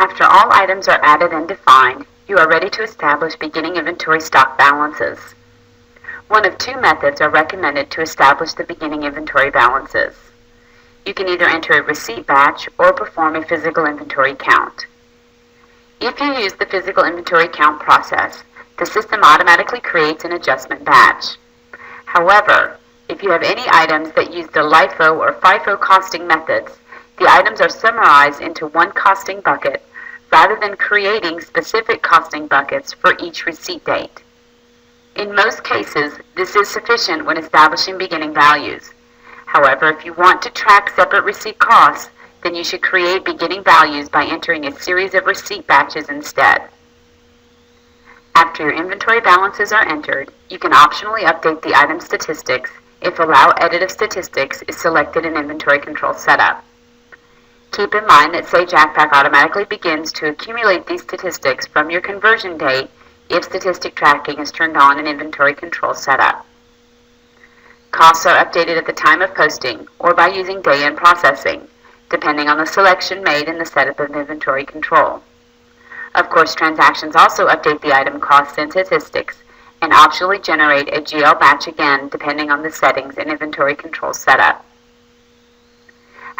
After all items are added and defined, you are ready to establish beginning inventory stock balances. One of two methods are recommended to establish the beginning inventory balances. You can either enter a receipt batch or perform a physical inventory count. If you use the physical inventory count process, the system automatically creates an adjustment batch. However, if you have any items that use the LIFO or FIFO costing methods, the items are summarized into one costing bucket rather than creating specific costing buckets for each receipt date. In most cases, this is sufficient when establishing beginning values. However, if you want to track separate receipt costs, then you should create beginning values by entering a series of receipt batches instead. After your inventory balances are entered, you can optionally update the item statistics if Allow Edit of Statistics is selected in Inventory Control Setup. Keep in mind that Sage Accpac automatically begins to accumulate these statistics from your conversion date if statistic tracking is turned on in Inventory Control Setup. Costs are updated at the time of posting or by using day-end processing, depending on the selection made in the setup of inventory control. Of course, transactions also update the item costs and statistics and optionally generate a GL batch again depending on the settings in Inventory Control Setup.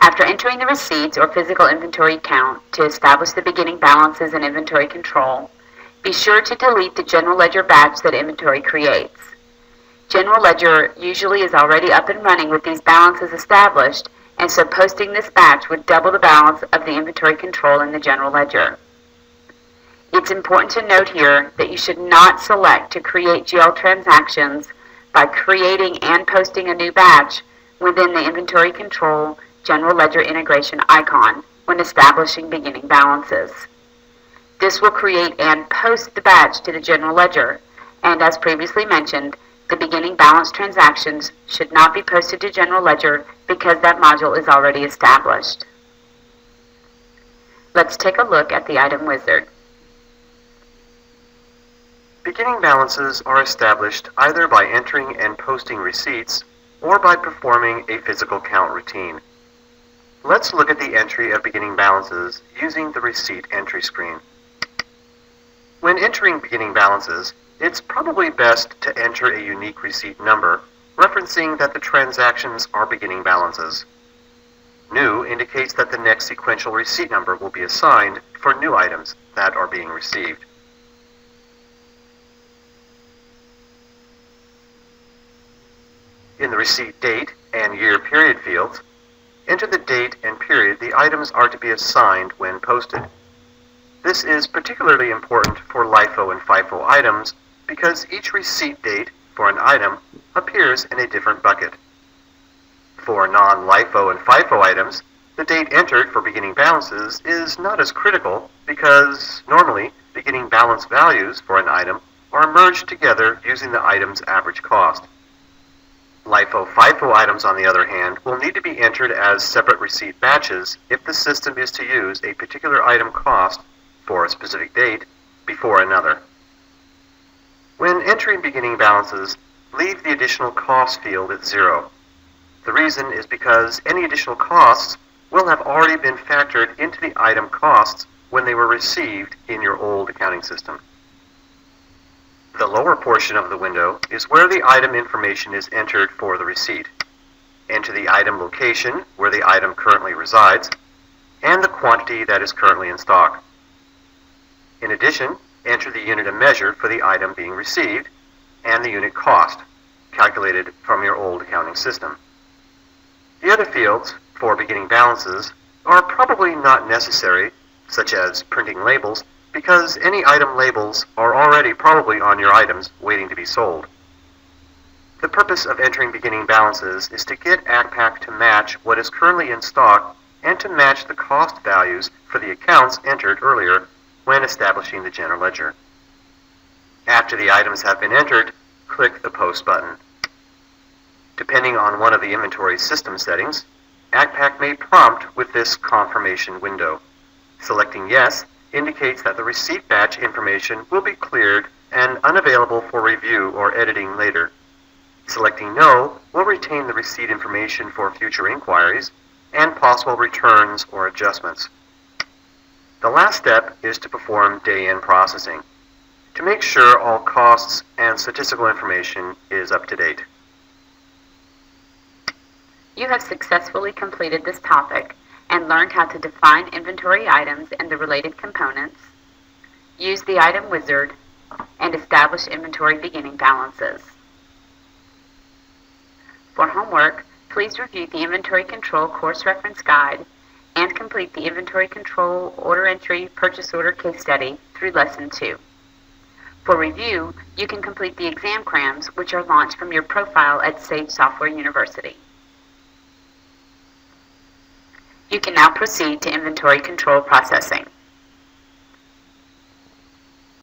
After entering the receipts or physical inventory count to establish the beginning balances in inventory control, be sure to delete the General Ledger batch that inventory creates. General Ledger usually is already up and running with these balances established, and so posting this batch would double the balance of the inventory control in the General Ledger. It's important to note here that you should not select to create GL transactions by creating and posting a new batch within the inventory control General Ledger integration icon when establishing beginning balances. This will create and post the batch to the General Ledger, and as previously mentioned, the beginning balance transactions should not be posted to General Ledger because that module is already established. Let's take a look at the item wizard. Beginning balances are established either by entering and posting receipts or by performing a physical count routine. Let's look at the entry of beginning balances using the receipt entry screen. When entering beginning balances, it's probably best to enter a unique receipt number, referencing that the transactions are beginning balances. New indicates that the next sequential receipt number will be assigned for new items that are being received. In the receipt date and year period fields, enter the date and period the items are to be assigned when posted. This is particularly important for LIFO and FIFO items because each receipt date for an item appears in a different bucket. For non-LIFO and FIFO items, the date entered for beginning balances is not as critical because normally beginning balance values for an item are merged together using the item's average cost. LIFO/FIFO items, on the other hand, will need to be entered as separate receipt batches if the system is to use a particular item cost for a specific date before another. When entering beginning balances, leave the additional cost field at 0. The reason is because any additional costs will have already been factored into the item costs when they were received in your old accounting system. The lower portion of the window is where the item information is entered for the receipt. Enter the item location, where the item currently resides, and the quantity that is currently in stock. In addition, enter the unit of measure for the item being received and the unit cost, calculated from your old accounting system. The other fields for beginning balances are probably not necessary, such as printing labels, because any item labels are already probably on your items waiting to be sold. The purpose of entering beginning balances is to get Accpac to match what is currently in stock and to match the cost values for the accounts entered earlier when establishing the General Ledger. After the items have been entered, click the Post button. Depending on one of the inventory system settings, Accpac may prompt with this confirmation window. Selecting Yes indicates that the receipt batch information will be cleared and unavailable for review or editing later. Selecting No will retain the receipt information for future inquiries and possible returns or adjustments. The last step is to perform day-in processing to make sure all costs and statistical information is up to date. You have successfully completed this topic and learned how to define inventory items and the related components, use the item wizard, and establish inventory beginning balances. For homework, please review the Inventory Control Course Reference Guide and complete the Inventory Control Order Entry Purchase Order Case Study through Lesson 2. For review, you can complete the exam crams, which are launched from your profile at Sage Software University. You can now proceed to inventory control processing.